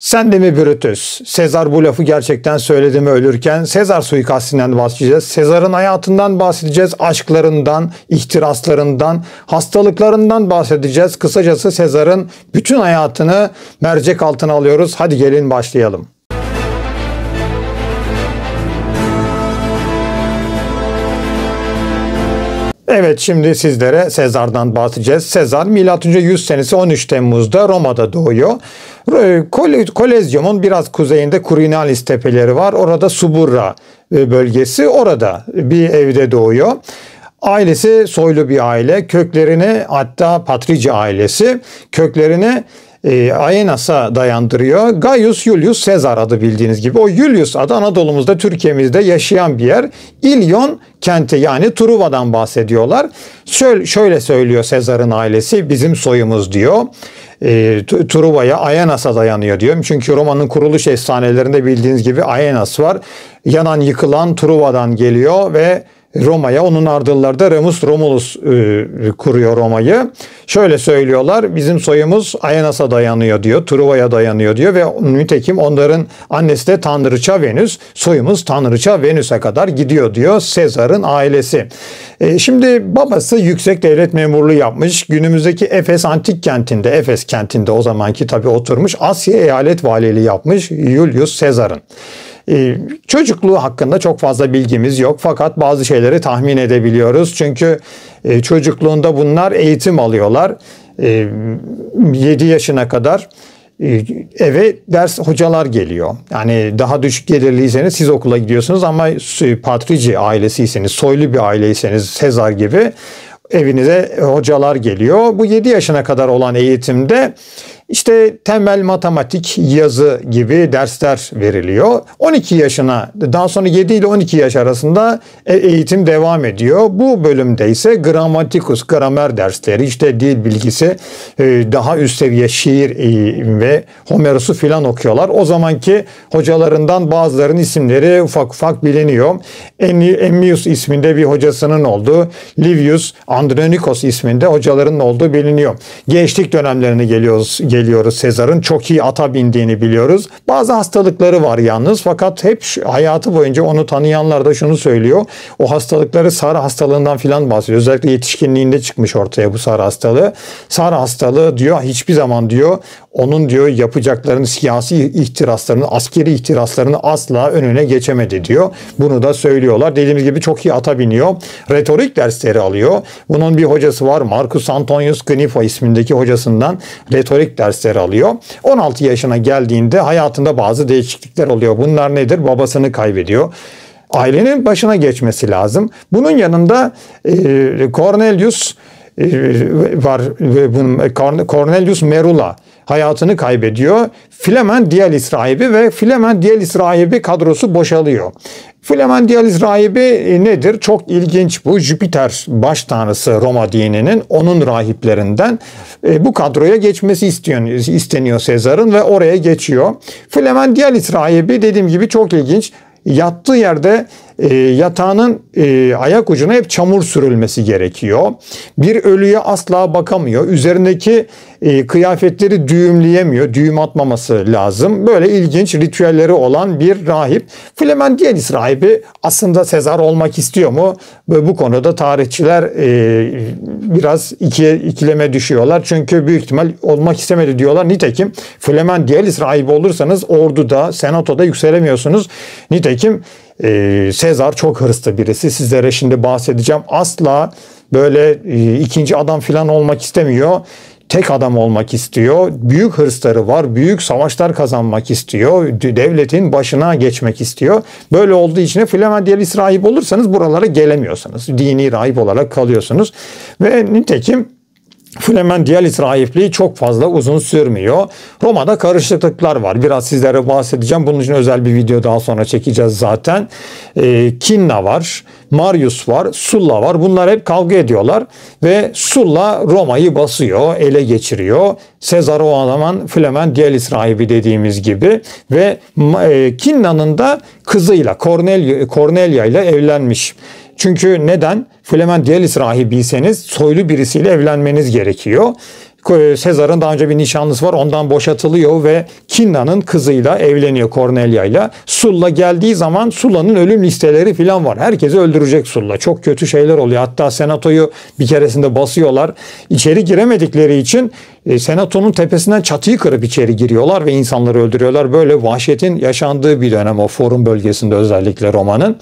Sen de mi Brutus? Sezar bu lafı gerçekten söyledi mi ölürken? Sezar suikastinden bahsedeceğiz. Sezar'ın hayatından bahsedeceğiz. Aşklarından, ihtiraslarından, hastalıklarından bahsedeceğiz. Kısacası Sezar'ın bütün hayatını mercek altına alıyoruz. Hadi gelin başlayalım. Evet, şimdi sizlere Sezar'dan bahsedeceğiz. Sezar M.Ö. 100 senesi 13 Temmuz'da Roma'da doğuyor. Kolezyum'un biraz kuzeyinde Quirinales tepeleri var. Orada Suburra bölgesi, orada bir evde doğuyor. Ailesi soylu bir aile. Köklerini, hatta Patrici ailesi köklerini Aenas'a dayandırıyor. Gaius Julius Caesar adı, bildiğiniz gibi. O Julius adı Anadolu'muzda, Türkiye'mizde yaşayan bir yer. İlyon kenti, yani Truva'dan bahsediyorlar. Şöyle söylüyor Sezar'ın ailesi, bizim soyumuz diyor. Truva'ya, Aenas'a dayanıyor diyor. Çünkü Roma'nın kuruluş efsanelerinde bildiğiniz gibi Aenas var. Yanan yıkılan Truva'dan geliyor ve Roma'ya, onun ardılları da Remus Romulus kuruyor Roma'yı. Şöyle söylüyorlar, bizim soyumuz Aenas'a dayanıyor diyor, Truva'ya dayanıyor diyor ve nitekim onların annesi de Tanrıça Venüs, soyumuz Tanrıça Venüs'e kadar gidiyor diyor Sezar'ın ailesi. Şimdi babası yüksek devlet memurluğu yapmış, günümüzdeki Efes antik kentinde, Efes kentinde o zamanki tabii oturmuş, Asya eyalet valiliği yapmış Julius Sezar'ın. Çocukluğu hakkında çok fazla bilgimiz yok, fakat bazı şeyleri tahmin edebiliyoruz. Çünkü çocukluğunda bunlar eğitim alıyorlar. 7 yaşına kadar eve ders hocalar geliyor. Yani daha düşük gelirliyseniz siz okula gidiyorsunuz, ama Patrici ailesiyseniz, soylu bir aileyseniz Sezar gibi, evinize hocalar geliyor. Bu 7 yaşına kadar olan eğitimde İşte temel matematik, yazı gibi dersler veriliyor. 12 yaşına, daha sonra 7 ile 12 yaş arasında eğitim devam ediyor. Bu bölümde ise gramatikus, gramer dersleri, işte dil bilgisi, daha üst seviye şiir ve Homeros'u filan okuyorlar. O zamanki hocalarından bazılarının isimleri ufak ufak biliniyor. Ennius isminde bir hocasının olduğu, Livius Andronikos isminde hocalarının olduğu biliniyor. Gençlik dönemlerine geliyoruz Sezar'ın. Çok iyi ata bindiğini biliyoruz. Bazı hastalıkları var yalnız, fakat hep hayatı boyunca onu tanıyanlar da şunu söylüyor. O hastalıkları Sara hastalığından filan bahsediyor. Özellikle yetişkinliğinde çıkmış ortaya bu Sara hastalığı. Sara hastalığı diyor hiçbir zaman diyor onun diyor yapacaklarını, siyasi ihtiraslarını, askeri ihtiraslarını asla önüne geçemedi diyor. Bunu da söylüyorlar. Dediğimiz gibi çok iyi ata biniyor. Retorik dersleri alıyor. Bunun bir hocası var. Marcus Antonius Gnifo ismindeki hocasından retorik dersleri alıyor. 16 yaşına geldiğinde hayatında bazı değişiklikler oluyor. Bunlar nedir? Babasını kaybediyor. Ailenin başına geçmesi lazım. Bunun yanında Cornelius var. Cornelius Merula hayatını kaybediyor. Flamen Dialis rahibi ve Flamen Dialis rahibi kadrosu boşalıyor. Flamen Dialis rahibi nedir? Çok ilginç bu. Jüpiter baş tanrısı Roma dininin, onun rahiplerinden bu kadroya geçmesi isteniyor Sezar'ın ve oraya geçiyor. Flamen Dialis rahibi dediğim gibi çok ilginç. Yattığı yerde yatağının ayak ucuna hep çamur sürülmesi gerekiyor. Bir ölüye asla bakamıyor. Üzerindeki kıyafetleri düğümleyemiyor. Düğüm atmaması lazım. Böyle ilginç ritüelleri olan bir rahip. Flamen Dialis rahibi aslında Sezar olmak istiyor mu? Bu konuda tarihçiler biraz ikileme düşüyorlar. Çünkü büyük ihtimal olmak istemedi diyorlar. Nitekim Flamen Dialis rahibi olursanız orduda, senatoda yükselemiyorsunuz. Nitekim Sezar çok hırslı birisi. Sizlere şimdi bahsedeceğim. Asla böyle ikinci adam falan olmak istemiyor. Tek adam olmak istiyor. Büyük hırsları var. Büyük savaşlar kazanmak istiyor. Devletin başına geçmek istiyor. Böyle olduğu için Flamen Dialis rahip olursanız buralara gelemiyorsunuz. Dini rahip olarak kalıyorsunuz. Ve nitekim Flamen Dialis rahipliği çok fazla uzun sürmüyor. Roma'da karışıklıklar var. Biraz sizlere bahsedeceğim. Bunun için özel bir video daha sonra çekeceğiz zaten. Cinna var, Marius var, Sulla var. Bunlar hep kavga ediyorlar. Ve Sulla Roma'yı basıyor, ele geçiriyor. Sezar o zaman Flamen Dialis rahibi dediğimiz gibi. Ve Cinna'nın da kızıyla, Cornelia ile evlenmiş. Çünkü neden? Flamen Dialis rahibiyseniz soylu birisiyle evlenmeniz gerekiyor. Sezar'ın daha önce bir nişanlısı var. Ondan boşatılıyor ve Kinna'nın kızıyla evleniyor, Cornelia'yla. Sulla geldiği zaman Sulla'nın ölüm listeleri falan var. Herkesi öldürecek Sulla. Çok kötü şeyler oluyor. Hatta senatoyu bir keresinde basıyorlar. İçeri giremedikleri için senatonun tepesinden çatıyı kırıp içeri giriyorlar ve insanları öldürüyorlar. Böyle vahşetin yaşandığı bir dönem o Forum bölgesinde, özellikle Roma'nın.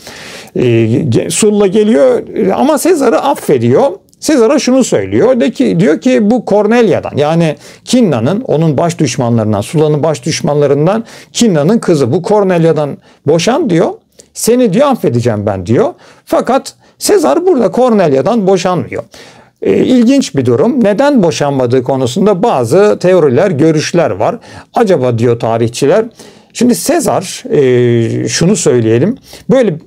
Sulla geliyor ama Sezar'ı affediyor. Sezar'a şunu söylüyor. Diyor ki bu Cornelia'dan, yani Kinna'nın, onun baş düşmanlarından, Sulla'nın baş düşmanlarından Kinna'nın kızı, bu Cornelia'dan boşan diyor. Seni diyor affedeceğim ben diyor. Fakat Sezar burada Cornelia'dan boşanmıyor. İlginç bir durum. Neden boşanmadığı konusunda bazı teoriler, görüşler var. Acaba diyor tarihçiler. Şimdi Sezar, şunu söyleyelim, böyle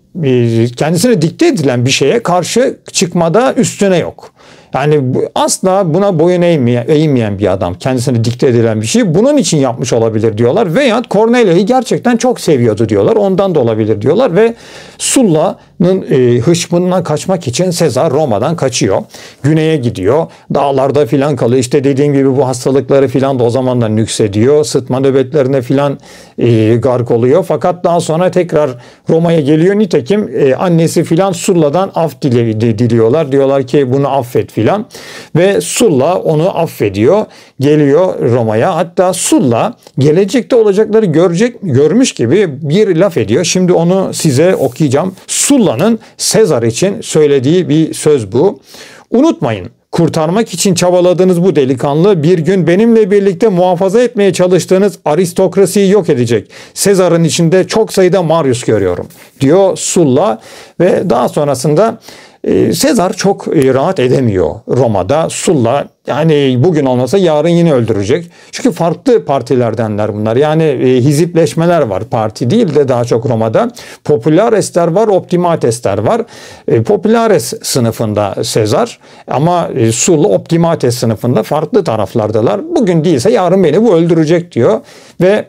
kendisine dikte edilen bir şeye karşı çıkmada üstüne yok. Yani asla buna boyun eğmeyen bir adam, kendisine dikte edilen bir şey bunun için yapmış olabilir diyorlar. Veya Cornelia'yı gerçekten çok seviyordu diyorlar. Ondan da olabilir diyorlar ve Sulla'nın hışmından kaçmak için Sezar Roma'dan kaçıyor. Güneye gidiyor. Dağlarda filan kalıyor. İşte dediğim gibi bu hastalıkları filan da o zamanlar nüksediyor. Sıtma nöbetlerine filan gark oluyor. Fakat daha sonra tekrar Roma'ya geliyor. Nitekim annesi filan Sulla'dan af diliyorlar. Diyorlar ki bunu affet filan. Ve Sulla onu affediyor. Geliyor Roma'ya. Hatta Sulla gelecekte olacakları görmüş gibi bir laf ediyor. Şimdi onu size okuyacağım. Sulla'nın Sezar için söylediği bir söz bu. Unutmayın, kurtarmak için çabaladığınız bu delikanlı bir gün benimle birlikte muhafaza etmeye çalıştığınız aristokrasiyi yok edecek. Sezar'ın içinde çok sayıda Marius görüyorum diyor Sulla ve daha sonrasında Sezar çok rahat edemiyor Roma'da. Sulla yani bugün olmasa yarın yine öldürecek. Çünkü farklı partilerdenler bunlar. Yani hizipleşmeler var. Parti değil de daha çok Roma'da. Popularesler var, optimatesler var. Populares sınıfında Sezar ama Sulla optimates sınıfında, farklı taraflardalar. Bugün değilse yarın beni bu öldürecek diyor ve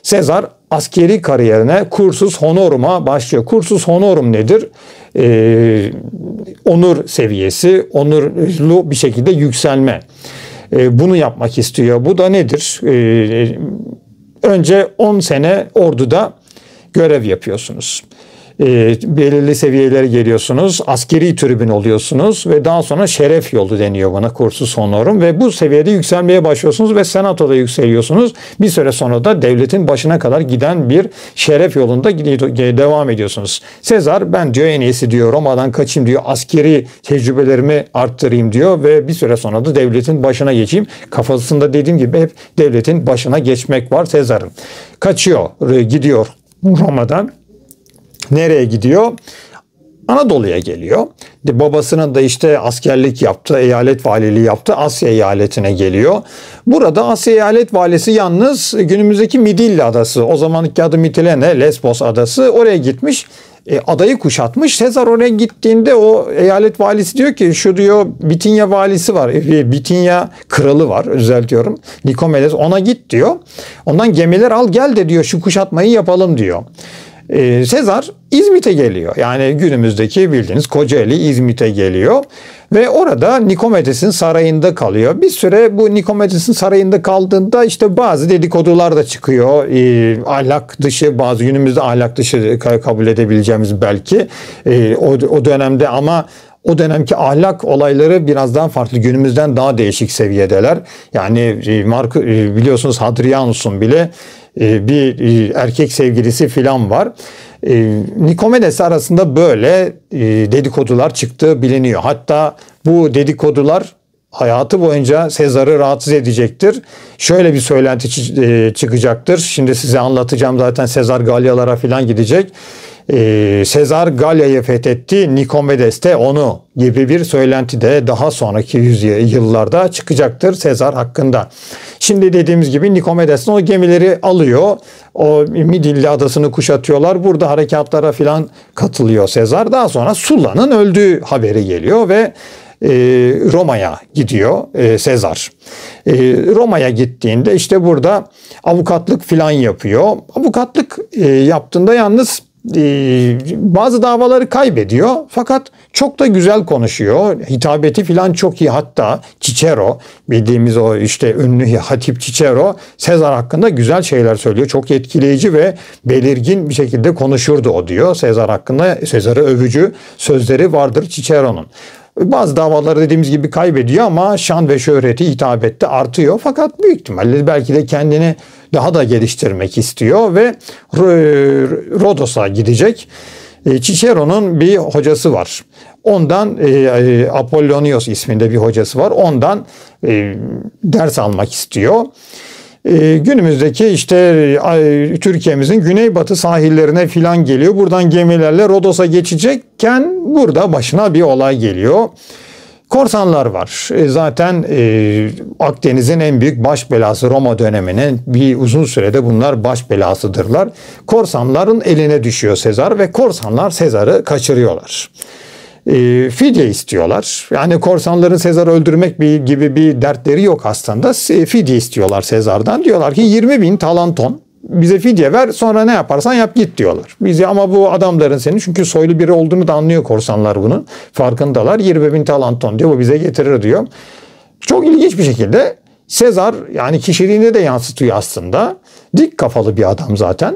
Sezar askeri kariyerine cursus honorum'a başlıyor. Cursus honorum nedir? Onur seviyesi, onurlu bir şekilde yükselme. Bunu yapmak istiyor. Bu da nedir? Önce 10 sene orduda görev yapıyorsunuz. Belirli seviyelere geliyorsunuz. Askeri tribün oluyorsunuz ve daha sonra şeref yolu deniyor buna, cursus honorum, ve bu seviyede yükselmeye başlıyorsunuz ve senatoda yükseliyorsunuz. Bir süre sonra da devletin başına kadar giden bir şeref yolunda devam ediyorsunuz. Sezar ben diyor en iyisi diyor Roma'dan kaçayım diyor, askeri tecrübelerimi arttırayım diyor ve bir süre sonra da devletin başına geçeyim. Kafasında dediğim gibi hep devletin başına geçmek var Sezar'ın. Kaçıyor, gidiyor Roma'dan. Nereye gidiyor? Anadolu'ya geliyor. Babasının da işte askerlik yaptı, eyalet valiliği yaptı. Asya eyaletine geliyor. Burada Asya eyalet valisi yalnız günümüzdeki Midilli adası, o zamanki adı Mitilene, Lesbos adası, oraya gitmiş. Adayı kuşatmış. Sezar oraya gittiğinde o eyalet valisi diyor ki şu diyor Bitinya valisi var. Bitinya kralı var, düzeltiyorum. Nikomedes, ona git diyor. Ondan gemiler al gel de diyor şu kuşatmayı yapalım diyor. Sezar İzmit'e geliyor. Yani günümüzdeki bildiğiniz Kocaeli İzmit'e geliyor. Ve orada Nikomedes'in sarayında kalıyor. Bir süre bu Nikomedes'in sarayında kaldığında işte bazı dedikodular da çıkıyor. Ahlak dışı, bazı günümüzde ahlak dışı kabul edebileceğimiz belki o dönemde, ama o dönemki ahlak olayları biraz daha farklı. Günümüzden daha değişik seviyedeler. Yani biliyorsunuz Hadrianus'un bile bir erkek sevgilisi filan var. Nikomedes arasında böyle dedikodular çıktığı biliniyor. Hatta bu dedikodular hayatı boyunca Sezar'ı rahatsız edecektir. Şöyle bir söylenti çıkacaktır. Şimdi size anlatacağım, zaten Sezar Galyalara filan gidecek. Sezar Galya'yı fethetti, Nikomedes de onu gibi bir söylenti de daha sonraki yıllarda çıkacaktır Sezar hakkında. Şimdi dediğimiz gibi Nikomedes o gemileri alıyor. O Midilli adasını kuşatıyorlar. Burada harekatlara filan katılıyor Sezar. Daha sonra Sulla'nın öldüğü haberi geliyor ve Roma'ya gidiyor Sezar. Roma'ya gittiğinde işte burada avukatlık filan yapıyor. Avukatlık yaptığında yalnız bazı davaları kaybediyor fakat çok da güzel konuşuyor. Hitabeti falan çok iyi. Hatta Cicero, bildiğimiz o işte ünlü hatip Cicero, Sezar hakkında güzel şeyler söylüyor. Çok etkileyici ve belirgin bir şekilde konuşurdu o diyor. Sezar hakkında, Sezar'ı övücü sözleri vardır Cicero'nun. Bazı davaları dediğimiz gibi kaybediyor ama şan ve şöhreti hitabette artıyor. Fakat büyük ihtimalle belki de kendini daha da geliştirmek istiyor ve Rodos'a gidecek. Cicero'nun bir hocası var. Ondan Apollonios isminde bir hocası var. Ondan ders almak istiyor. Günümüzdeki işte Türkiye'mizin güneybatı sahillerine filan geliyor. Buradan gemilerle Rodos'a geçecekken burada başına bir olay geliyor. Korsanlar var. Zaten Akdeniz'in en büyük baş belası Roma döneminin bir uzun sürede bunlar baş belasıdırlar. Korsanların eline düşüyor Sezar ve korsanlar Sezar'ı kaçırıyorlar. Fidye istiyorlar. Yani korsanların Sezar'ı öldürmek gibi bir dertleri yok aslında. Fidye istiyorlar Sezar'dan. Diyorlar ki 20.000 talanton bize fidye ver, sonra ne yaparsan yap git diyorlar. Bize ama bu adamların senin, çünkü soylu biri olduğunu da anlıyor korsanlar bunun. Farkındalar. 20.000 talanton diyor, bu bize getirir diyor. Çok ilginç bir şekilde Sezar, yani kişiliğini de yansıtıyor aslında. Dik kafalı bir adam zaten.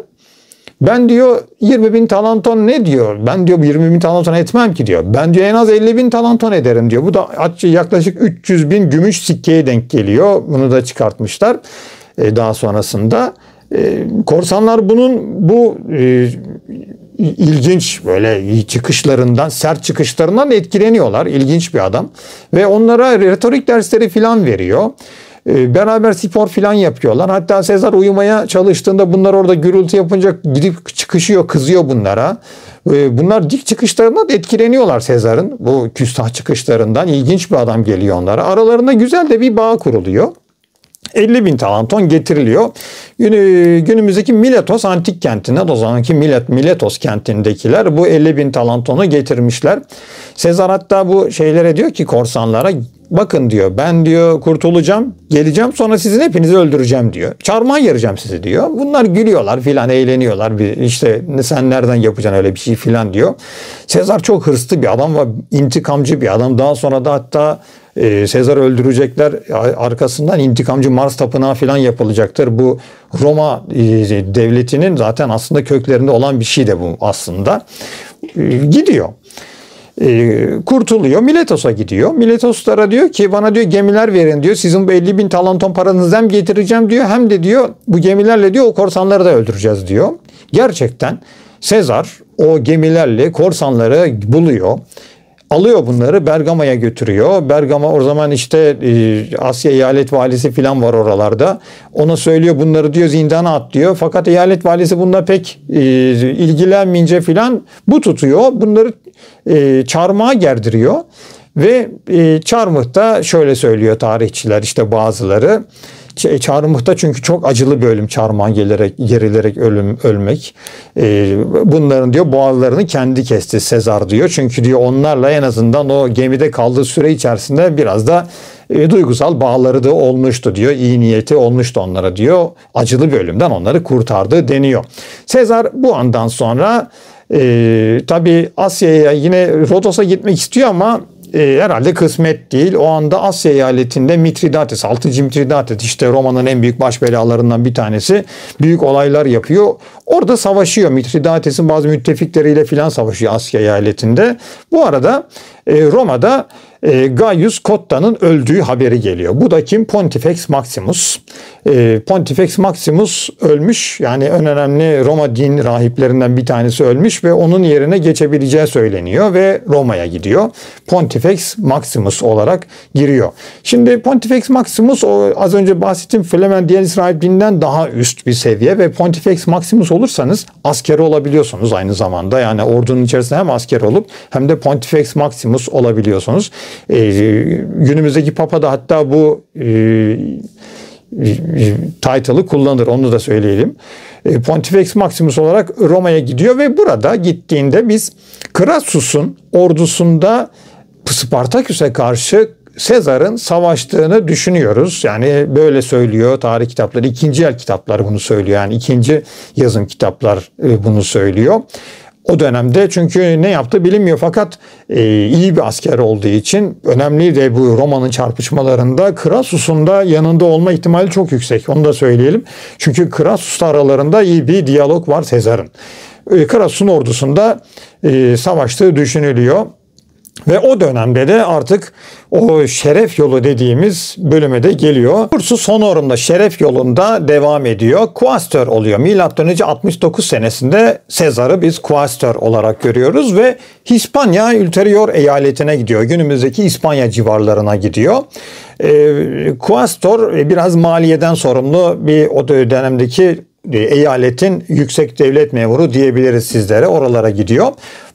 Ben diyor 20.000 talanton ne diyor? Ben diyor 20.000 talanton etmem ki diyor. Ben diyor en az 50.000 talanton ederim diyor. Bu da yaklaşık 300.000 gümüş sikkeye denk geliyor. Bunu da çıkartmışlar daha sonrasında. Korsanlar bunun bu ilginç böyle çıkışlarından, sert çıkışlarından etkileniyorlar. İlginç bir adam. Ve onlara retorik dersleri filan veriyor. Beraber spor filan yapıyorlar. Hatta Sezar uyumaya çalıştığında bunlar orada gürültü yapınca gidip çıkışıyor, kızıyor bunlara. Bunlar dik çıkışlarından etkileniyorlar Sezar'ın. Bu küstah çıkışlarından ilginç bir adam geliyor onlara. Aralarında güzel de bir bağ kuruluyor. 50.000 talanton getiriliyor. Günümüzdeki Miletos antik kentine, o zamanki Miletos kentindekiler bu 50.000 talantonu getirmişler. Sezar hatta bu şeylere diyor ki korsanlara, bakın diyor, ben diyor kurtulacağım, geleceğim, sonra sizin hepinizi öldüreceğim diyor. Çarmıha yarayacağım sizi diyor. Bunlar gülüyorlar filan, eğleniyorlar. İşte sen nereden yapacaksın öyle bir şey filan diyor. Sezar çok hırslı bir adam ve intikamcı bir adam. Daha sonra da hatta Sezar'ı öldürecekler. Arkasından intikamcı Mars tapınağı filan yapılacaktır. Bu Roma devletinin zaten aslında köklerinde olan bir şey de bu aslında. Gidiyor. Kurtuluyor. Miletos'a gidiyor. Miletoslara diyor ki bana diyor gemiler verin diyor. Sizin bu 50.000 talanton paranızı hem getireceğim diyor, hem de diyor bu gemilerle diyor o korsanları da öldüreceğiz diyor. Gerçekten Sezar o gemilerle korsanları buluyor. Alıyor bunları, Bergama'ya götürüyor. Bergama o zaman işte Asya eyalet valisi falan var oralarda. Ona söylüyor bunları diyor zindana at diyor. Fakat eyalet valisi bununla pek ilgilenmeyince falan bu tutuyor. Bunları çarmıha gerdiriyor. Ve Çarmıh'ta şöyle söylüyor tarihçiler, işte bazıları. Çarmıh'ta çünkü çok acılı bir ölüm, çarmıha gerilerek ölmek. Bunların diyor boğazlarını kendi kesti Sezar diyor. Çünkü diyor onlarla en azından o gemide kaldığı süre içerisinde biraz da duygusal bağları da olmuştu diyor. İyi niyeti olmuştu onlara diyor. Acılı bir ölümden onları kurtardı deniyor. Sezar bu andan sonra tabii Asya'ya, yine Rodos'a gitmek istiyor ama herhalde kısmet değil. O anda Asya eyaletinde Mitridates, 6. Mitridates, işte Roma'nın en büyük baş belalarından bir tanesi, büyük olaylar yapıyor. Orada savaşıyor. Mitridates'in bazı müttefikleriyle filan savaşıyor Asya eyaletinde. Bu arada Roma'da Gaius Cotta'nın öldüğü haberi geliyor. Bu da kim? Pontifex Maximus. Pontifex Maximus ölmüş. Yani en önemli Roma din rahiplerinden bir tanesi ölmüş ve onun yerine geçebileceği söyleniyor ve Roma'ya gidiyor. Pontifex Maximus olarak giriyor. Şimdi Pontifex Maximus o az önce bahsettiğim Flaminianis rahipliğinden daha üst bir seviye ve Pontifex Maximus olursanız askeri olabiliyorsunuz aynı zamanda. Yani ordunun içerisinde hem asker olup hem de Pontifex Maximus olabiliyorsunuz. Günümüzdeki Papa da hatta bu title'ı kullanır, onu da söyleyelim. Pontifex Maximus olarak Roma'ya gidiyor ve burada gittiğinde biz Crassus'un ordusunda Spartaküs'e karşı Sezar'ın savaştığını düşünüyoruz. Yani böyle söylüyor tarih kitapları, ikinci el kitaplar bunu söylüyor. Yani ikinci yazım kitaplar bunu söylüyor. O dönemde çünkü ne yaptı bilinmiyor fakat iyi bir asker olduğu için önemli de bu Roma'nın çarpışmalarında Crassus'un da yanında olma ihtimali çok yüksek. Onu da söyleyelim. Çünkü Crassus'la aralarında iyi bir diyalog var Sezar'ın. Crassus'un ordusunda savaştığı düşünülüyor. Ve o dönemde de artık o şeref yolu dediğimiz bölüme de geliyor. Ursus Honorum'da şeref yolunda devam ediyor. Quaestor oluyor. Milattan önce 69 senesinde Sezar'ı biz Quaestor olarak görüyoruz ve Hispanya Ulterior eyaletine gidiyor. Günümüzdeki İspanya civarlarına gidiyor. Quaestor biraz maliyeden sorumlu bir o dönemdeki eyaletin yüksek devlet memuru diyebiliriz sizlere. Oralara gidiyor.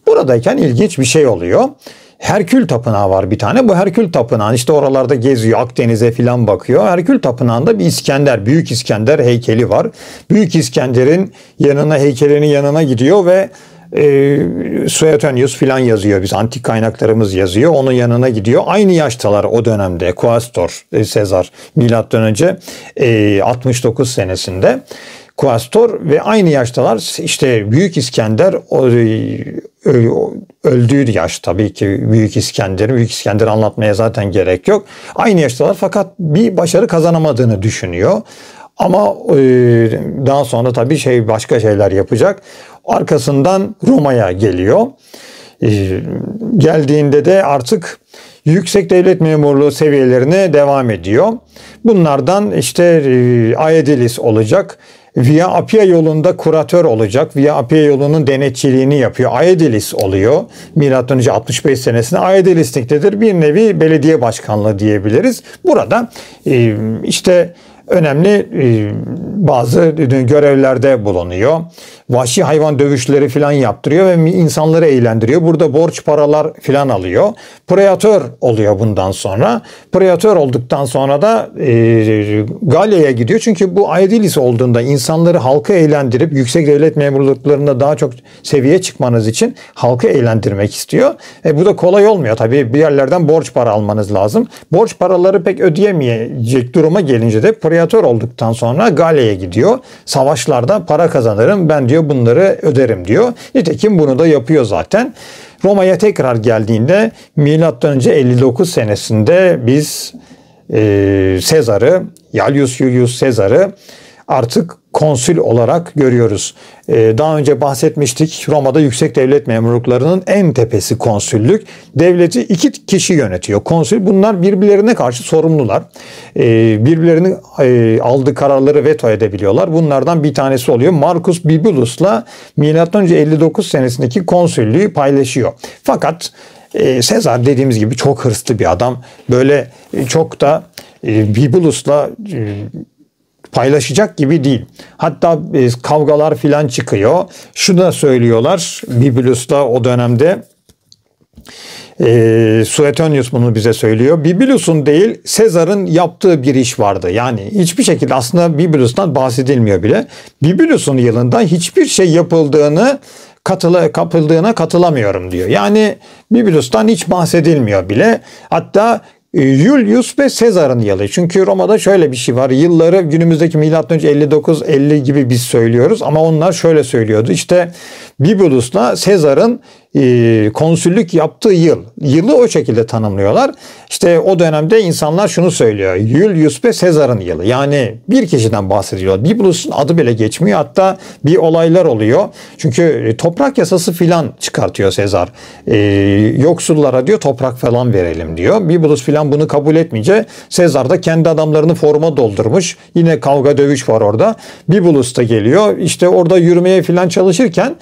Buradayken ilginç bir şey oluyor. Herkül Tapınağı var bir tane. Bu Herkül Tapınağı işte oralarda geziyor. Akdeniz'e filan bakıyor. Herkül Tapınağı'nda bir İskender, Büyük İskender heykeli var. Büyük İskender'in heykelinin yanına gidiyor ve Suetonius filan yazıyor. Biz antik kaynaklarımız yazıyor. Onun yanına gidiyor. Aynı yaştalar o dönemde. Quaestor, Sezar milattan önce 69 senesinde. Quaestor ve aynı yaştalar işte Büyük İskender öldüğü yaş tabii ki Büyük İskender'i anlatmaya zaten gerek yok. Aynı yaştalar fakat bir başarı kazanamadığını düşünüyor. Ama daha sonra tabii başka şeyler yapacak. Arkasından Roma'ya geliyor. Geldiğinde de artık yüksek devlet memurluğu seviyelerine devam ediyor. Bunlardan işte Aedilis olacak. Via Appia yolunda kuratör olacak. Via Appia yolunun denetçiliğini yapıyor. Aedilis oluyor. Milattan önce 65 senesinde Aedilis'tedir. Bir nevi belediye başkanlığı diyebiliriz. Burada işte önemli bazı görevlerde bulunuyor. Vahşi hayvan dövüşleri filan yaptırıyor ve insanları eğlendiriyor. Burada borç paralar filan alıyor. Preatör oluyor bundan sonra. Preatör olduktan sonra da Galya'ya gidiyor. Çünkü bu Aedilis olduğunda insanları halkı eğlendirip yüksek devlet memurluklarında daha çok seviyeye çıkmanız için halkı eğlendirmek istiyor. Bu da kolay olmuyor. Tabii bir yerlerden borç para almanız lazım. Borç paraları pek ödeyemeyecek duruma gelince de Preatör olduktan sonra Galya'ya gidiyor. Savaşlarda para kazanırım ben diyor bunları öderim diyor. Nitekim bunu da yapıyor zaten. Roma'ya tekrar geldiğinde milattan önce 59 senesinde biz Sezar'ı, Gaius Julius Sezar'ı artık konsül olarak görüyoruz. Daha önce bahsetmiştik. Roma'da yüksek devlet memurluklarının en tepesi konsüllük. Devleti iki kişi yönetiyor. Konsül bunlar birbirlerine karşı sorumlular. Birbirlerinin aldığı kararları veto edebiliyorlar. Bunlardan bir tanesi oluyor. Marcus Bibulus'la milattan önce 59 senesindeki konsüllüğü paylaşıyor. Fakat Sezar dediğimiz gibi çok hırslı bir adam. Böyle çok da Bibulus'la paylaşacak gibi değil. Hatta kavgalar filan çıkıyor. Şunu da söylüyorlar. Bibulus'ta o dönemde Suetonius bunu bize söylüyor. Bibulus'un değil Sezar'ın yaptığı bir iş vardı. Yani hiçbir şekilde aslında Bibulus'tan bahsedilmiyor bile. Bibulus'un yılında hiçbir şey yapıldığına katılamıyorum diyor. Yani Bibulus'tan hiç bahsedilmiyor bile. Hatta Julius ve Sezar'ın yılı. Çünkü Roma'da şöyle bir şey var. Yılları günümüzdeki milattan önce 59-50 gibi biz söylüyoruz ama onlar şöyle söylüyordu. İşte Bibulus'la Sezar'ın konsüllük yaptığı yılı o şekilde tanımlıyorlar. İşte o dönemde insanlar şunu söylüyor. Julius ve Sezar'ın yılı. Yani bir kişiden bahsediyor. Bibulus'un adı bile geçmiyor. Hatta bir olaylar oluyor. Çünkü toprak yasası filan çıkartıyor Sezar. Yoksullara diyor toprak falan verelim diyor. Bibulus filan bunu kabul etmeyince Sezar da kendi adamlarını forma doldurmuş. Yine kavga dövüş var orada. Bibulus da geliyor. İşte orada yürümeye filan çalışırken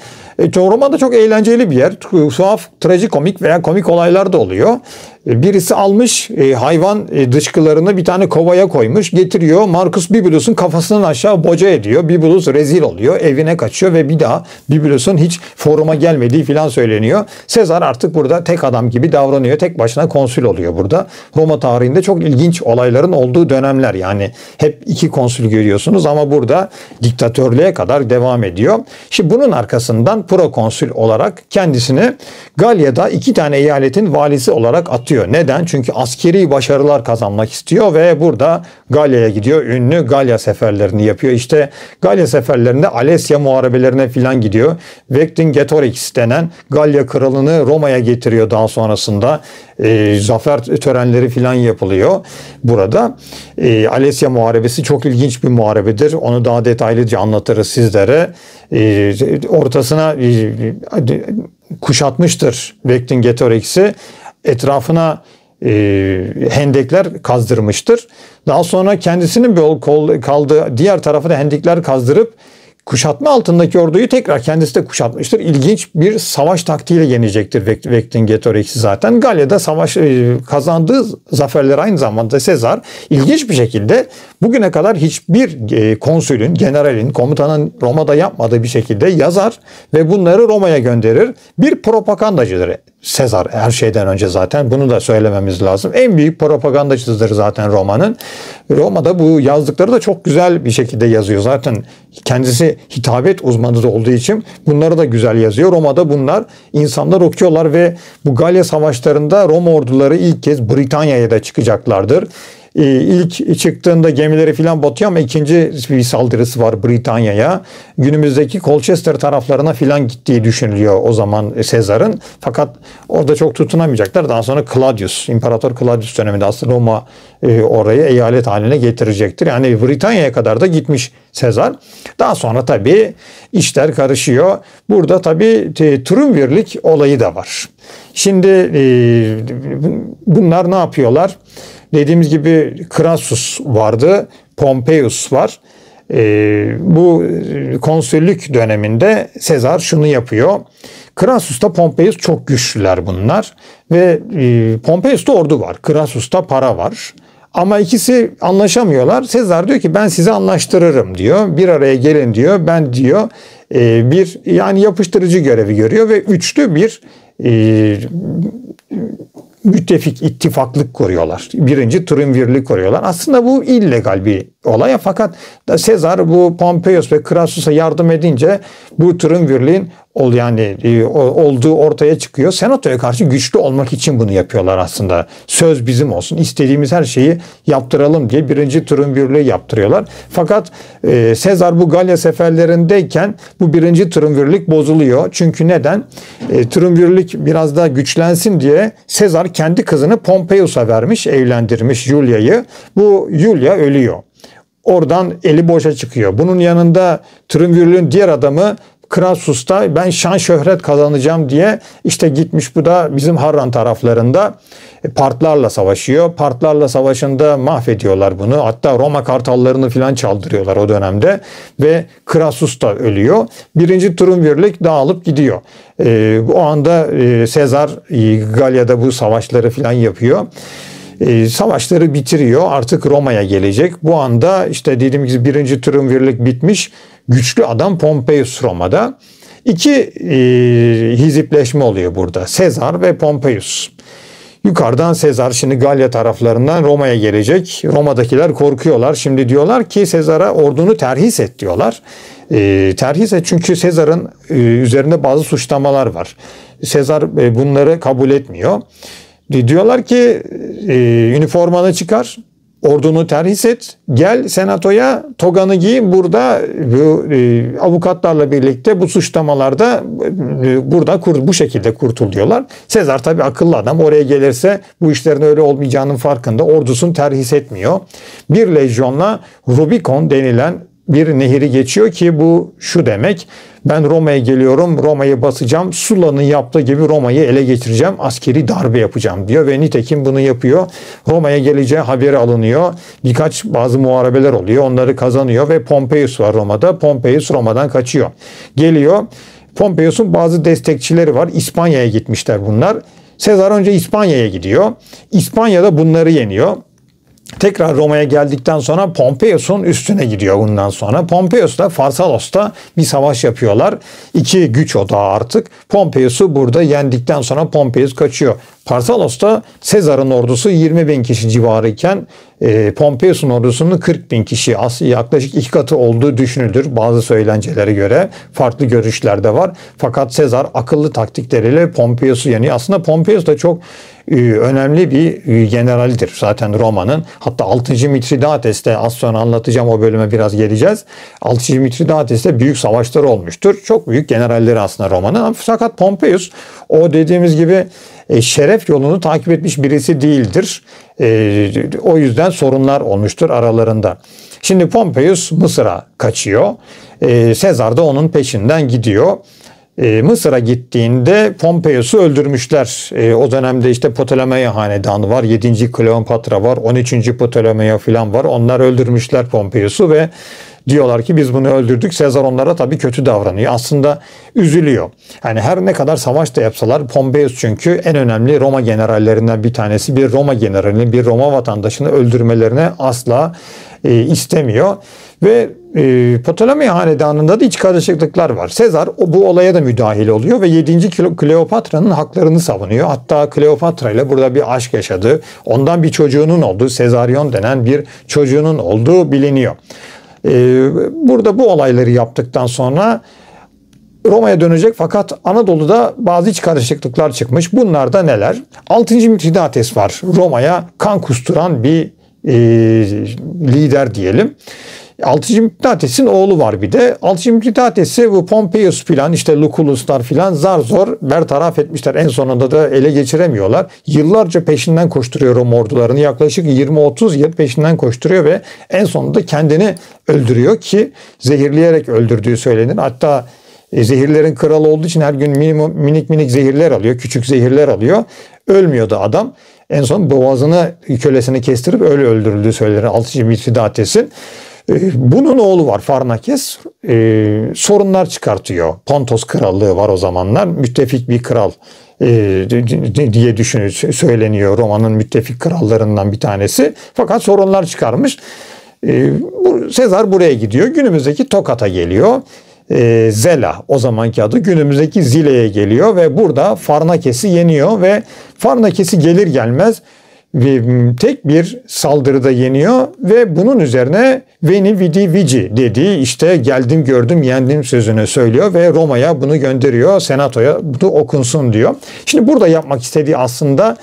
Roma'da çok eğlenceli bir yer. Tuhaf, trajikomik veya komik olaylar da oluyor. Birisi almış hayvan dışkılarını bir tane kovaya koymuş, getiriyor. Marcus Bibulus'un kafasından aşağı boca ediyor. Bibulus rezil oluyor, evine kaçıyor ve bir daha Bibulus'un hiç foruma gelmediği filan söyleniyor. Sezar artık burada tek adam gibi davranıyor. Tek başına konsül oluyor burada. Roma tarihinde çok ilginç olayların olduğu dönemler. Yani hep iki konsül görüyorsunuz ama burada diktatörlüğe kadar devam ediyor. Şimdi bunun arkasından prokonsül olarak kendisini Galya'da 2 tane eyaletin valisi olarak atıyor. yapıyor. Neden? Çünkü askeri başarılar kazanmak istiyor ve burada Galya'ya gidiyor. Ünlü Galya seferlerini yapıyor. İşte Galya seferlerinde Alesya muharebelerine filan gidiyor. Vercingetorix denen Galya kralını Roma'ya getiriyor daha sonrasında. Zafer törenleri filan yapılıyor burada. Alesya muharebesi çok ilginç bir muharebedir. Onu daha detaylıca anlatırız sizlere. Ortasına kuşatmıştır Vercingetorix'i. Etrafına hendekler kazdırmıştır. Daha sonra kendisinin kaldığı diğer tarafa da hendekler kazdırıp kuşatma altındaki orduyu tekrar kendisi de kuşatmıştır. İlginç bir savaş taktiğiyle yenecektir Vercingetorix'i zaten. Galya'da savaş kazandığı zaferler aynı zamanda Sezar ilginç bir şekilde bugüne kadar hiçbir konsülün, generalin, komutanın Roma'da yapmadığı bir şekilde yazar ve bunları Roma'ya gönderir. Bir propagandacıdır Sezar her şeyden önce zaten. Bunu da söylememiz lazım. En büyük propagandacısıdır zaten Roma'nın. Roma'da bu yazdıkları da çok güzel bir şekilde yazıyor. Zaten kendisi hitabet uzmanı da olduğu için bunları da güzel yazıyor. Roma'da bunlar insanlar okuyorlar ve bu Galya savaşlarında Roma orduları ilk kez Britanya'ya da çıkacaklardır. İlk çıktığında gemileri filan batıyor ama ikinci bir saldırısı var Britanya'ya. Günümüzdeki Colchester taraflarına filan gittiği düşünülüyor o zaman Sezar'ın. Fakat orada çok tutunamayacaklar. Daha sonra Claudius, İmparator Claudius döneminde aslında Roma orayı eyalet haline getirecektir. Yani Britanya'ya kadar da gitmiş Sezar. Daha sonra tabii işler karışıyor. Burada tabii Triumvirlik olayı da var. Şimdi bunlar ne yapıyorlar? Dediğimiz gibi Crassus vardı, Pompeius var. Bu konsüllük döneminde Sezar şunu yapıyor. Crassus'ta Pompeius çok güçlüler bunlar ve Pompeius'ta ordu var, Crassus'ta para var. Ama ikisi anlaşamıyorlar. Sezar diyor ki ben sizi anlaştırırım diyor. Bir araya gelin diyor. Ben diyor bir yani yapıştırıcı görevi görüyor ve üçlü bir müttefik ittifaklık kuruyorlar. Birinci Triumvirlik kuruyorlar. Aslında bu illegal bir olay fakat Sezar bu Pompeius ve Crassus'a yardım edince bu Triumvirliğin olduğu ortaya çıkıyor. Senatoya karşı güçlü olmak için bunu yapıyorlar aslında. Söz bizim olsun. İstediğimiz her şeyi yaptıralım diye birinci Triumvirliği yaptırıyorlar. Fakat Sezar bu Galya seferlerindeyken bu birinci Triumvirlik bozuluyor. Çünkü neden? Triumvirlik biraz daha güçlensin diye Sezar kendi kızını Pompeius'a vermiş, evlendirmiş Julia'yı. Bu Julia ölüyor. Oradan eli boşa çıkıyor. Bunun yanında Triumvirliğin diğer adamı Crassus'ta ben şan şöhret kazanacağım diye işte gitmiş bu da bizim Harran taraflarında Partlarla savaşıyor. Partlarla savaşında mahvediyorlar bunu. Hatta Roma kartallarını filan çaldırıyorlar o dönemde ve Crassus da ölüyor. Birinci Triumvirlik dağılıp gidiyor. O anda Sezar Galya'da bu savaşları filan yapıyor. Savaşları bitiriyor. Artık Roma'ya gelecek. Bu anda işte dediğim gibi birinci Triumvirlik bitmiş. Güçlü adam Pompeius Roma'da. İki hizipleşme oluyor burada. Sezar ve Pompeius. Yukarıdan Sezar şimdi Galya taraflarından Roma'ya gelecek. Roma'dakiler korkuyorlar. Şimdi diyorlar ki Sezar'a ordunu terhis et diyorlar. Terhis et çünkü Sezar'ın üzerinde bazı suçlamalar var. Sezar bunları kabul etmiyor. Diyorlar ki üniformanı çıkar, ordunu terhis et, gel senatoya toganı giy, burada bu avukatlarla birlikte bu suçlamalarda burada bu şekilde kurtul diyorlar. Sezar tabii akıllı adam, oraya gelirse bu işlerin öyle olmayacağının farkında, ordusunu terhis etmiyor. Bir lejyonla Rubikon denilen bir nehri geçiyor ki bu şu demek: ben Roma'ya geliyorum, Roma'yı basacağım, Sulla'nın yaptığı gibi Roma'yı ele geçireceğim, askeri darbe yapacağım diyor ve nitekim bunu yapıyor. Roma'ya geleceği haberi alınıyor. Bazı muharebeler oluyor, onları kazanıyor ve Pompeius var Roma'da. Pompeius Roma'dan kaçıyor. Geliyor. Pompeius'un bazı destekçileri var. İspanya'ya gitmişler bunlar. Sezar önce İspanya'ya gidiyor. İspanya'da bunları yeniyor. Tekrar Roma'ya geldikten sonra Pompeius'un üstüne gidiyor bundan sonra. Pompeius'la Pharsalos'ta bir savaş yapıyorlar. İki güç odağı artık. Pompeius'u burada yendikten sonra Pompeius kaçıyor. Pharsalos'ta Sezar'ın ordusu 20.000 kişi civarıyken Pompeius'un ordusunun 40.000 kişi, aslında yaklaşık 2 katı olduğu düşünülür. Bazı söylencelere göre farklı görüşler de var. Fakat Sezar akıllı taktikleriyle Pompeius'u yeniyor. Aslında Pompeius da çok önemli bir generalidir zaten Roma'nın. Hatta 6. Mitridates'te, az sonra anlatacağım, o bölüme biraz geleceğiz. 6. Mitridates'te büyük savaşları olmuştur. Çok büyük generalleri aslında Roma'nın. Fakat Pompeius o dediğimiz gibi şeref yolunu takip etmiş birisi değildir. O yüzden sorunlar olmuştur aralarında. Şimdi Pompeius Mısır'a kaçıyor. Sezar da onun peşinden gidiyor. Mısır'a gittiğinde Pompeius'u öldürmüşler. O dönemde işte Ptolemaios hanedanı var. 7. Kleopatra var. 13. Ptolemaios falan var. Onlar öldürmüşler Pompeius'u ve diyorlar ki biz bunu öldürdük. Sezar onlara tabii kötü davranıyor. Aslında üzülüyor. Yani her ne kadar savaş da yapsalar, Pompeius çünkü en önemli Roma generallerinden bir tanesi. Bir Roma generalini, bir Roma vatandaşını öldürmelerine asla istemiyor. Ve Ptolemaios hanedanında da iç karışıklıklar var. Sezar bu olaya da müdahil oluyor ve 7. Kleopatra'nın haklarını savunuyor. Hatta Kleopatra ile burada bir aşk yaşadı. Ondan bir çocuğunun olduğu, Sezaryon denen bir çocuğunun olduğu biliniyor. Burada bu olayları yaptıktan sonra Roma'ya dönecek, fakat Anadolu'da bazı iç karışıklıklar çıkmış. Bunlar da neler? 6. Mitridades var. Roma'ya kan kusturan bir lider diyelim. 6. Mitridates'in oğlu var bir de. 6. Mitridates'i bu Pompeius filan, işte Lucullus'lar filan zar zor bertaraf etmişler. En sonunda da ele geçiremiyorlar. Yıllarca peşinden koşturuyor Roma ordularını. Yaklaşık 20-30 yıl peşinden koşturuyor ve en sonunda kendini öldürüyor ki zehirleyerek öldürdüğü söylenir. Hatta zehirlerin kralı olduğu için her gün minik minik zehirler alıyor. Küçük zehirler alıyor. Ölmüyordu adam. En son boğazını, kölesini kestirip öyle öldürüldüğü söylenir 6. Mitridates'in. Bunun oğlu var Farnakes, sorunlar çıkartıyor. Pontos krallığı var o zamanlar, müttefik bir kral diye söyleniyor, Roma'nın müttefik krallarından bir tanesi. Fakat sorunlar çıkarmış. Sezar buraya gidiyor, günümüzdeki Tokat'a geliyor. Zela o zamanki adı, günümüzdeki Zile'ye geliyor ve burada Farnakes'i yeniyor ve Farnakes'i gelir gelmez tek bir saldırıda yeniyor ve bunun üzerine Veni Vidi Vici dediği, işte geldim gördüm yendim sözünü söylüyor ve Roma'ya bunu gönderiyor, senatoya bunu okunsun diyor. Şimdi burada yapmak istediği aslında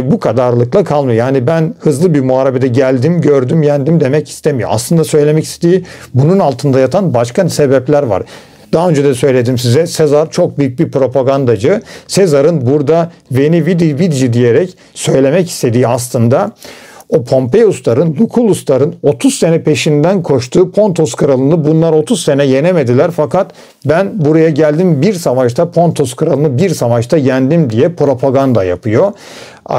bu kadarlıkla kalmıyor. Yani ben hızlı bir muharebede geldim gördüm yendim demek istemiyor. Aslında söylemek istediği, bunun altında yatan başka sebepler var. Daha önce de söyledim size, Sezar çok büyük bir propagandacı. Sezar'ın burada Veni Vidi Vici diyerek söylemek istediği aslında o Pompeius'ların, Lucullus'ların 30 sene peşinden koştuğu Pontos kralını bunlar 30 sene yenemediler. Fakat ben buraya geldim, bir savaşta Pontos kralını bir savaşta yendim diye propaganda yapıyor.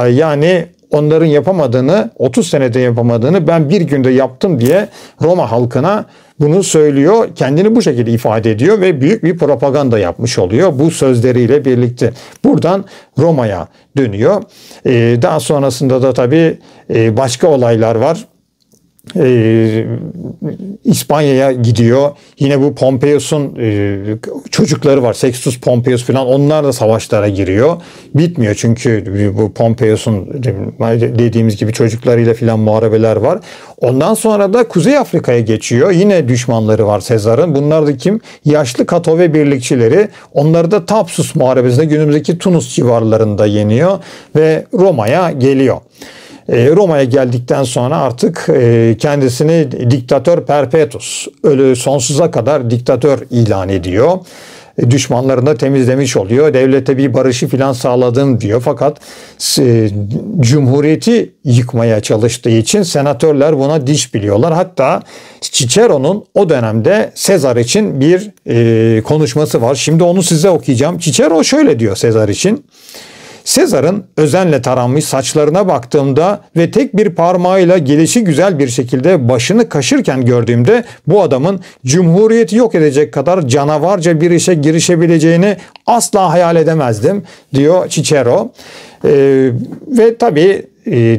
Yani onların yapamadığını, 30 senede yapamadığını ben bir günde yaptım diye Roma halkına bunu söylüyor. Kendini bu şekilde ifade ediyor ve büyük bir propaganda yapmış oluyor bu sözleriyle birlikte. Buradan Roma'ya dönüyor. Daha sonrasında da tabii başka olaylar var. İspanya'ya gidiyor. Yine bu Pompeius'un çocukları var. Sextus Pompeius falan, onlar da savaşlara giriyor. Bitmiyor çünkü bu Pompeius'un dediğimiz gibi çocuklarıyla falan muharebeler var. Ondan sonra da Kuzey Afrika'ya geçiyor. Yine düşmanları var Sezar'ın. Bunlar da kim? Yaşlı Kato ve birlikçileri. Onları da Thapsus muharebesinde günümüzdeki Tunus civarlarında yeniyor ve Roma'ya geliyor. Roma'ya geldikten sonra artık kendisini diktatör perpetus, öyle sonsuza kadar diktatör ilan ediyor. Düşmanlarını da temizlemiş oluyor. Devlete bir barışı filan sağladım diyor. Fakat cumhuriyeti yıkmaya çalıştığı için senatörler buna diş biliyorlar. Hatta Cicero'nun o dönemde Sezar için bir konuşması var. Şimdi onu size okuyacağım. Cicero şöyle diyor Sezar için. Sezar'ın özenle taranmış saçlarına baktığımda ve tek bir parmağıyla gelişigüzel bir şekilde başını kaşırken gördüğümde bu adamın cumhuriyeti yok edecek kadar canavarca bir işe girişebileceğini asla hayal edemezdim diyor Cicero. Ve tabii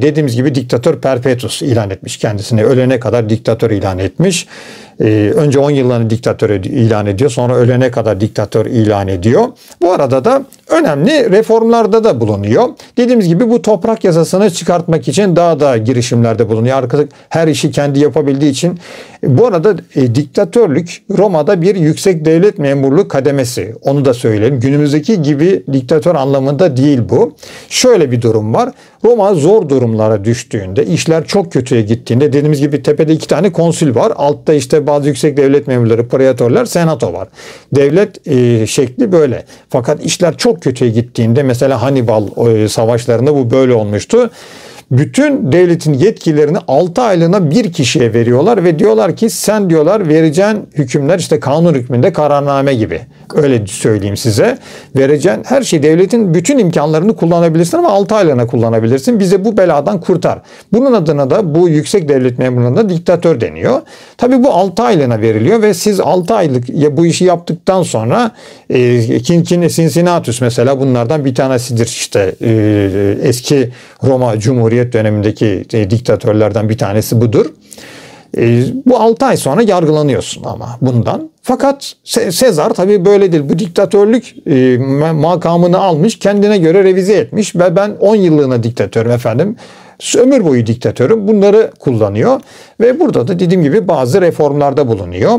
dediğimiz gibi diktatör perpetus ilan etmiş kendisini. Ölene kadar diktatör ilan etmiş. Önce 10 yıllığını diktatör ilan ediyor. Sonra ölene kadar diktatör ilan ediyor. Bu arada da önemli reformlarda da bulunuyor. Dediğimiz gibi bu toprak yasasını çıkartmak için daha da girişimlerde bulunuyor. Artık her işi kendi yapabildiği için. Bu arada diktatörlük Roma'da bir yüksek devlet memurluğu kademesi. Onu da söyleyelim. Günümüzdeki gibi diktatör anlamında değil bu. Şöyle bir durum var. Roma zor durumlara düştüğünde, işler çok kötüye gittiğinde, dediğimiz gibi tepede 2 tane konsül var. Altta işte bazı yüksek devlet memurları, praetörler, senato var. Devlet şekli böyle. Fakat işler çok kötüye gittiğinde, mesela Hannibal savaşlarında bu böyle olmuştu. Bütün devletin yetkilerini 6 aylığına bir kişiye veriyorlar ve diyorlar ki sen diyorlar vereceğin hükümler işte kanun hükmünde kararname gibi. Öyle söyleyeyim size. Vereceğin her şey, devletin bütün imkanlarını kullanabilirsin ama 6 aylığına kullanabilirsin. Bize bu beladan kurtar. Bunun adına da bu yüksek devlet memurlarına diktatör deniyor. Tabii bu 6 aylığına veriliyor ve siz 6 aylık bu işi yaptıktan sonra Cincinnatus mesela bunlardan bir tanesidir işte eski Roma Cumhuriyet dönemindeki diktatörlerden bir tanesi budur. Bu 6 ay sonra yargılanıyorsun ama bundan. Fakat Sezar tabii böyle değil. Bu diktatörlük makamını almış, kendine göre revize etmiş ve ben 10 yıllığına diktatörüm efendim. Ömür boyu diktatörüm. Bunları kullanıyor ve burada da dediğim gibi bazı reformlarda bulunuyor.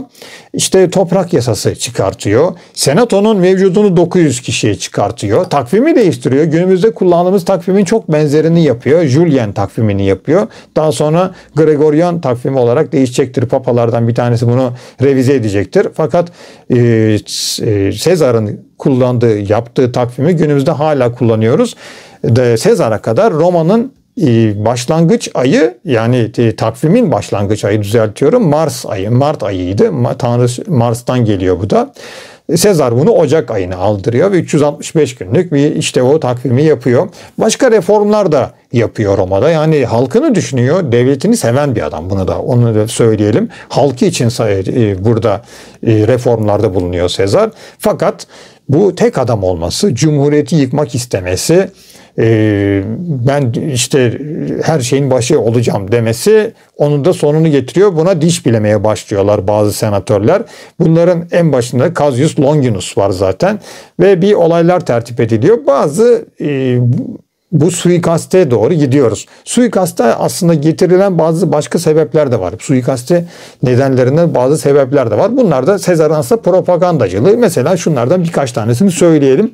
İşte toprak yasası çıkartıyor. Senatonun mevcudunu 900 kişiye çıkartıyor. Takvimi değiştiriyor. Günümüzde kullandığımız takvimin çok benzerini yapıyor. Julian takvimini yapıyor. Daha sonra Gregorian takvimi olarak değişecektir. Papalardan bir tanesi bunu revize edecektir. Fakat Sezar'ın yaptığı takvimi günümüzde hala kullanıyoruz. Sezar'a kadar Roma'nın başlangıç ayı, yani takvimin başlangıç ayı, düzeltiyorum, Mart ayıydı. Tanrı Mars'tan geliyor bu da. Sezar bunu Ocak ayına aldırıyor ve 365 günlük bir işte o takvimi yapıyor. Başka reformlar da yapıyor Roma'da. Yani halkını düşünüyor, devletini seven bir adam. Onu da söyleyelim. Halkı için burada reformlarda bulunuyor Sezar. Fakat bu tek adam olması, cumhuriyeti yıkmak istemesi, ben işte her şeyin başı olacağım demesi onun da sonunu getiriyor. Buna diş bilemeye başlıyorlar bazı senatörler. Bunların en başında Cassius Longinus var zaten ve bir olaylar tertip ediliyor. Bu suikaste doğru gidiyoruz. Suikaste aslında getirilen bazı başka sebepler de var. Suikaste nedenlerinden bazı sebepler de var. Bunlar da Sezar'ın aslında propagandacılığı. Mesela şunlardan birkaç tanesini söyleyelim.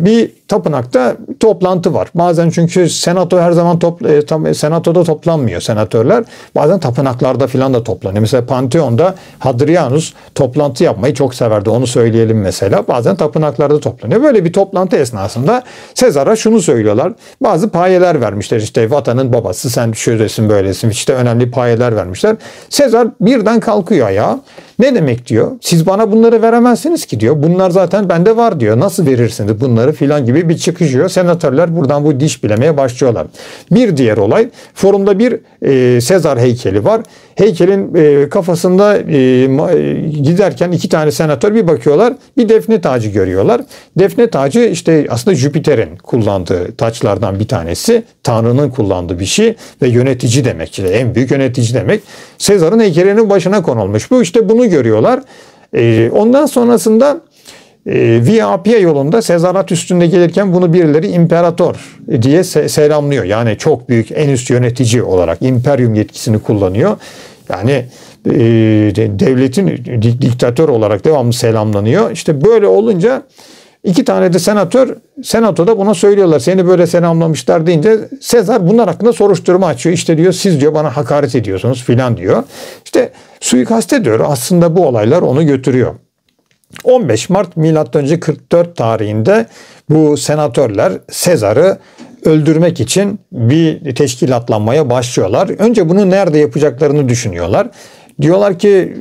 Bir tapınakta toplantı var. Bazen çünkü senato her zaman senatoda toplanmıyor senatörler. Bazen tapınaklarda filan da toplanıyor. Mesela Pantheon'da Hadrianus toplantı yapmayı çok severdi. Onu söyleyelim mesela. Bazen tapınaklarda toplanıyor. Böyle bir toplantı esnasında Sezar'a şunu söylüyorlar. Bazı payeler vermişler. İşte vatanın babası, sen şöylesin böylesin. İşte önemli payeler vermişler. Sezar birden kalkıyor ya. Ne demek diyor? Siz bana bunları veremezsiniz ki diyor. Bunlar zaten bende var diyor. Nasıl verirsiniz bunları filan gibi bir çıkışıyor. Senatörler buradan bu diş bilemeye başlıyorlar. Bir diğer olay, forumda bir Sezar heykeli var. Heykelin kafasında giderken 2 tane senatör bir bakıyorlar. Bir defne tacı görüyorlar. Defne tacı işte aslında Jüpiter'in kullandığı taçlardan bir tanesi. Tanrı'nın kullandığı bir şey ve yönetici demek. İşte en büyük yönetici demek. Sezar'ın heykelinin başına konulmuş. Bu işte bunu görüyorlar. Ondan sonrasında Via Appia yolunda Sezar üstünde gelirken bunu birileri imparator diye selamlıyor. Yani çok büyük, en üst yönetici olarak imperium yetkisini kullanıyor. Yani devletin diktatör olarak devamlı selamlanıyor. İşte böyle olunca 2 tane de senatoda buna söylüyorlar. Seni böyle selamlamışlar deyince Sezar bunlar hakkında soruşturma açıyor. İşte diyor siz diyor bana hakaret ediyorsunuz filan diyor. İşte suikaste diyor. Aslında bu olaylar onu götürüyor. 15 Mart M.Ö. 44 tarihinde bu senatörler Sezar'ı öldürmek için bir teşkilatlanmaya başlıyorlar. Önce bunu nerede yapacaklarını düşünüyorlar. Diyorlar ki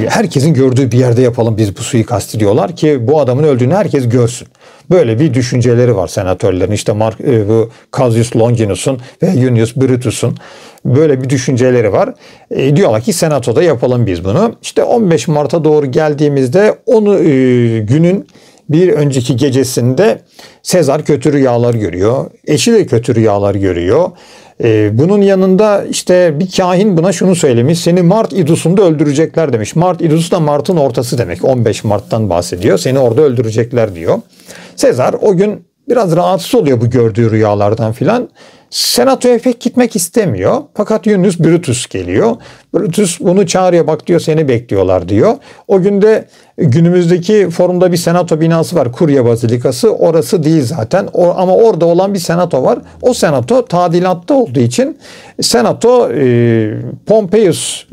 herkesin gördüğü bir yerde yapalım biz bu suikasti diyorlar ki bu adamın öldüğünü herkes görsün. Böyle bir düşünceleri var senatörlerin. İşte bu Cassius Longinus'un ve Junius Brutus'un böyle bir düşünceleri var. Diyorlar ki senatoda yapalım biz bunu. İşte 15 Mart'a doğru geldiğimizde günün bir önceki gecesinde Sezar kötü rüyalar görüyor. Eşi de kötü rüyalar görüyor. Bunun yanında işte bir kahin buna şunu söylemiş. Seni Mart idusunda öldürecekler demiş. Mart idusu da Mart'ın ortası demek. 15 Mart'tan bahsediyor. Seni orada öldürecekler diyor. Sezar o gün biraz rahatsız oluyor bu gördüğü rüyalardan filan. Senatoya pek gitmek istemiyor. Fakat Yunus Brutus geliyor. Brutus bunu çağırıyor, bak diyor seni bekliyorlar diyor. O günde günümüzdeki forumda bir senato binası var. Kurya Bazilikası. Orası değil zaten. Ama orada olan bir senato var. O senato tadilatta olduğu için senato Pompeius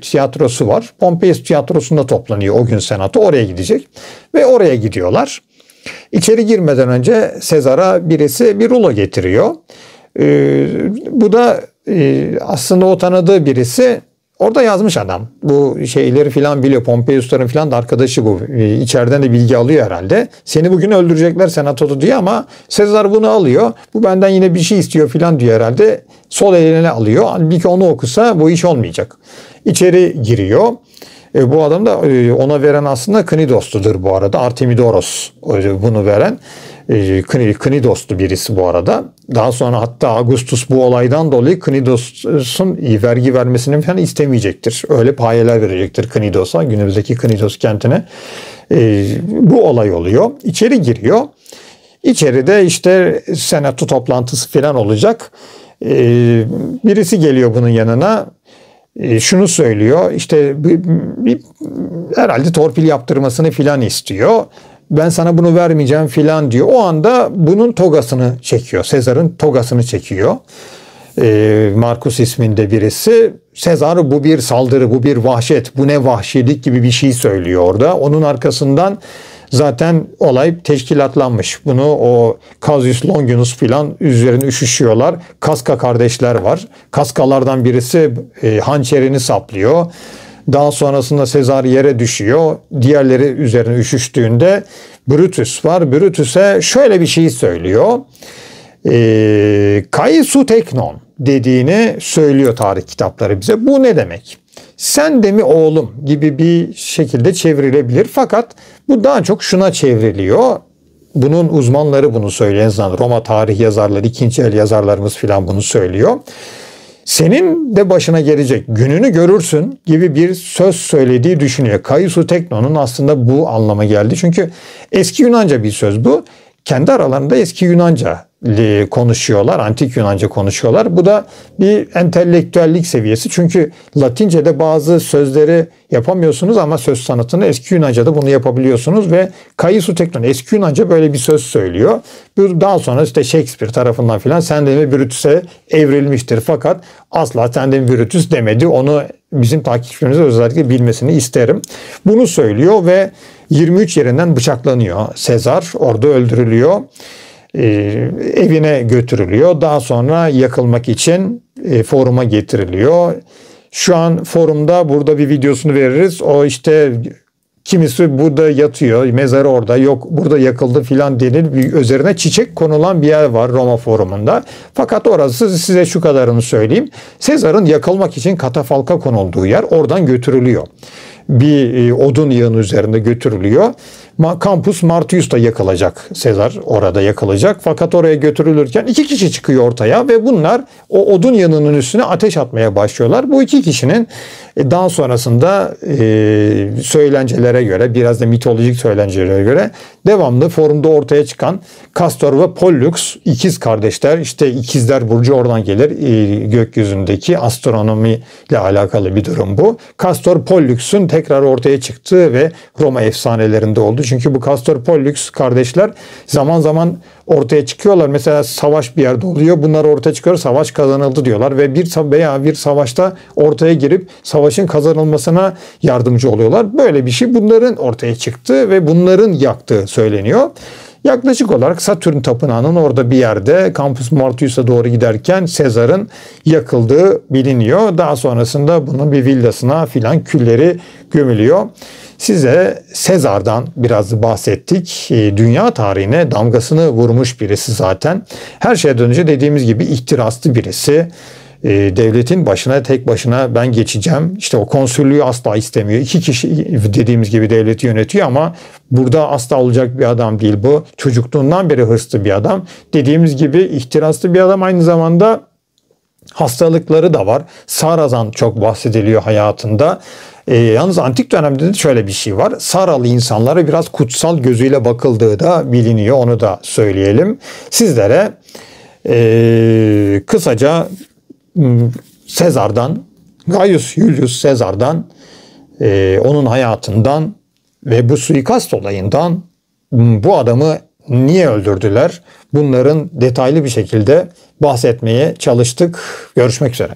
tiyatrosu var. Pompeius tiyatrosunda toplanıyor o gün senato. Oraya gidecek. Ve oraya gidiyorlar. İçeri girmeden önce Sezar'a birisi bir rulo getiriyor. Bu da aslında o tanıdığı birisi, orada yazmış adam. Bu şeyleri filan biliyor. Pompeius'ların filan da arkadaşı bu. İçeriden de bilgi alıyor herhalde. Seni bugün öldürecekler senatoda diyor ama Sezar bunu alıyor. Bu benden yine bir şey istiyor filan diyor herhalde. Sol eline alıyor. Halbuki onu okusa bu iş olmayacak. İçeri giriyor. Bu adam da ona veren aslında Knidos'tudur bu arada. Artemidoros bunu veren. Knidos'tu birisi bu arada. Daha sonra hatta Augustus bu olaydan dolayı Knidos'un vergi vermesini falan istemeyecektir. Öyle payeler verecektir Knidos'a, günümüzdeki Knidos kentine. Bu olay oluyor. İçeri giriyor. İçeride işte senato toplantısı falan olacak. Birisi geliyor bunun yanına. Şunu söylüyor, işte herhalde torpil yaptırmasını filan istiyor. Ben sana bunu vermeyeceğim filan diyor. O anda bunun togasını çekiyor. Sezar'ın togasını çekiyor. Marcus isminde birisi. Sezar bu bir saldırı, bu bir vahşet, bu ne vahşilik gibi bir şey söylüyor orada. Onun arkasından zaten olay teşkilatlanmış. Bunu o Cassius Longinus filan üzerine üşüşüyorlar. Kaska kardeşler var. Kaskalardan birisi hançerini saplıyor. Daha sonrasında Sezar yere düşüyor. Diğerleri üzerine üşüştüğünde Brutus var. Brutus'e şöyle bir şey söylüyor. Kaisu teknon dediğini söylüyor tarih kitapları bize. Bu ne demek? Sen de mi oğlum gibi bir şekilde çevrilebilir. Fakat bu daha çok şuna çevriliyor. Bunun uzmanları bunu söylüyor. Roma tarih yazarları, ikinci el yazarlarımız filan bunu söylüyor. Senin de başına gelecek, gününü görürsün gibi bir söz söylediği düşünüyor. Kaisu teknonun aslında bu anlama geldi. Çünkü eski Yunanca bir söz bu. Kendi aralarında eski Yunanca konuşuyorlar, antik Yunanca konuşuyorlar. Bu da bir entelektüellik seviyesi. Çünkü Latince'de bazı sözleri yapamıyorsunuz ama söz sanatını eski Yunanca'da bunu yapabiliyorsunuz ve Kaisu teknon eski Yunanca böyle bir söz söylüyor. Bu daha sonra işte Shakespeare tarafından filan Sendemi Brutus'e evrilmiştir. Fakat asla Sendemi Brutus demedi. Onu bizim takipçilerimizin özellikle bilmesini isterim. Bunu söylüyor ve 23 yerinden bıçaklanıyor. Sezar orada öldürülüyor. Evine götürülüyor. Daha sonra yakılmak için foruma getiriliyor. Şu an forumda burada bir videosunu veririz. O işte kimisi burada yatıyor, mezarı orada, yok burada yakıldı filan denil, üzerine çiçek konulan bir yer var Roma forumunda. Fakat orası, size şu kadarını söyleyeyim. Sezar'ın yakılmak için katafalka konulduğu yer, oradan götürülüyor. Bir odun yığını üzerinde götürülüyor. Campus Martius da yakılacak. Sezar orada yakılacak. Fakat oraya götürülürken iki kişi çıkıyor ortaya ve bunlar o odun yığınının üstüne ateş atmaya başlıyorlar. Bu iki kişinin daha sonrasında söylencelere göre, biraz da mitolojik söylencelere göre devamlı forumda ortaya çıkan Castor ve Pollux ikiz kardeşler. İşte ikizler burcu oradan gelir. Gökyüzündeki astronomi ile alakalı bir durum bu. Castor Pollux'un tekrar ortaya çıktığı ve Roma efsanelerinde oldu. Çünkü bu Castor Pollux kardeşler zaman zaman ortaya çıkıyorlar. Mesela savaş bir yerde oluyor. Bunlar ortaya çıkıyor. Savaş kazanıldı diyorlar ve bir savaşta ortaya girip savaşın kazanılmasına yardımcı oluyorlar. Böyle bir şey bunların ortaya çıktı ve bunların yaktığı söyleniyor. Yaklaşık olarak Satürn Tapınağı'nın orada bir yerde Campus Martius'a doğru giderken Sezar'ın yakıldığı biliniyor. Daha sonrasında bunun bir villasına filan külleri gömülüyor. Size Sezar'dan biraz bahsettik. Dünya tarihine damgasını vurmuş birisi zaten. Her şeyden önce dediğimiz gibi ihtiraslı birisi. Devletin başına tek başına ben geçeceğim. İşte o konsüllüğü asla istemiyor. İki kişi dediğimiz gibi devleti yönetiyor ama burada asla olacak bir adam değil bu. Çocukluğundan beri hırslı bir adam. Dediğimiz gibi ihtiraslı bir adam, aynı zamanda hastalıkları da var. Sarazan çok bahsediliyor hayatında. Yalnız antik dönemde de şöyle bir şey var. Saralı insanlara biraz kutsal gözüyle bakıldığı da biliniyor. Onu da söyleyelim. Sizlere kısaca Sezar'dan, Gaius Julius Sezar'dan, onun hayatından ve bu suikast olayından, bu adamı niye öldürdüler, bunların detaylı bir şekilde bahsetmeye çalıştık. Görüşmek üzere.